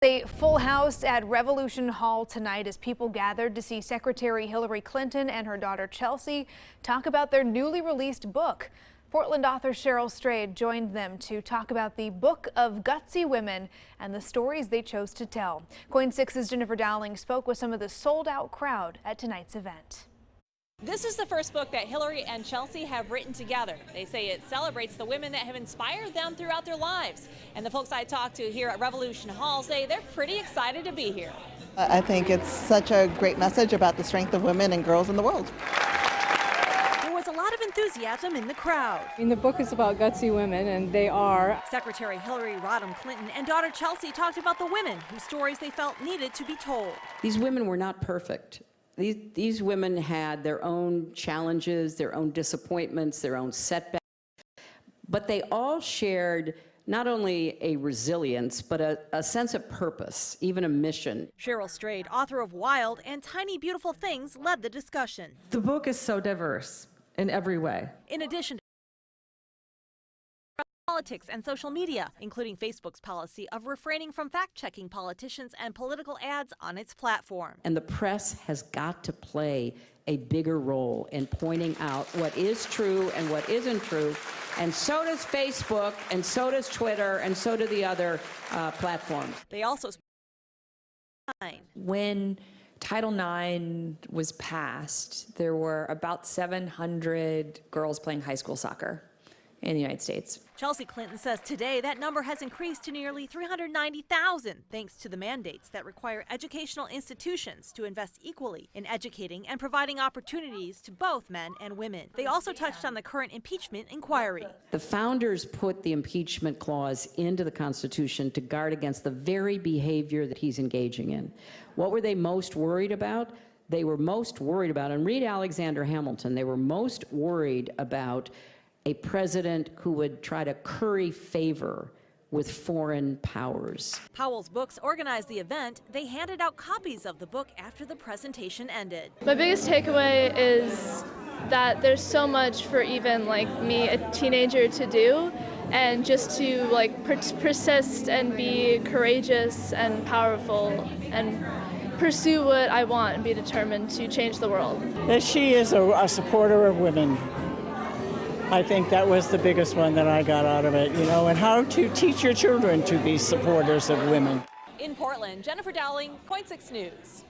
A full house at Revolution Hall tonight as people gathered to see Secretary Hillary Clinton and her daughter Chelsea talk about their newly released book. Portland author Cheryl Strayed joined them to talk about the Book of Gutsy Women and the stories they chose to tell. KOIN 6's Jennifer Dowling spoke with some of the sold-out crowd at tonight's event. This is the first book that Hillary and Chelsea have written together. They say it celebrates the women that have inspired them throughout their lives. And the folks I talked to here at Revolution Hall say they're pretty excited to be here. I think it's such a great message about the strength of women and girls in the world. There was a lot of enthusiasm in the crowd. The book is about gutsy women, and they are. Secretary Hillary Rodham Clinton and daughter Chelsea talked about the women whose stories they felt needed to be told. These women were not perfect. These women had their own challenges, their own disappointments, their own setbacks, but they all shared not only a resilience, but a sense of purpose, even a mission. Cheryl Strayed, author of Wild and Tiny Beautiful Things, led the discussion. The book is so diverse in every way. In addition to politics and social media, including Facebook's policy of refraining from fact-checking politicians and political ads on its platform. And the press has got to play a bigger role in pointing out what is true and what isn't true. And so does Facebook, and so does Twitter, and so do the other platforms. They also when Title IX was passed, there were about 700 girls playing high school soccer in the United States. Chelsea Clinton says today that number has increased to nearly 390,000 thanks to the mandates that require educational institutions to invest equally in educating and providing opportunities to both men and women. They also touched on the current impeachment inquiry. The founders put the impeachment clause into the Constitution to guard against the very behavior that he's engaging in. What were they most worried about? They were most worried about, and read Alexander Hamilton, they were most worried about a president who would try to curry favor with foreign powers. Powell's Books organized the event. They handed out copies of the book after the presentation ended. My biggest takeaway is that there's so much for even like me, a teenager, to do, and just to like persist and be courageous and powerful and pursue what I want and be determined to change the world. That she is a supporter of women. I think that was the biggest one that I got out of it, and how to teach your children to be supporters of women. In Portland, Jennifer Dowling, KOIN 6 News.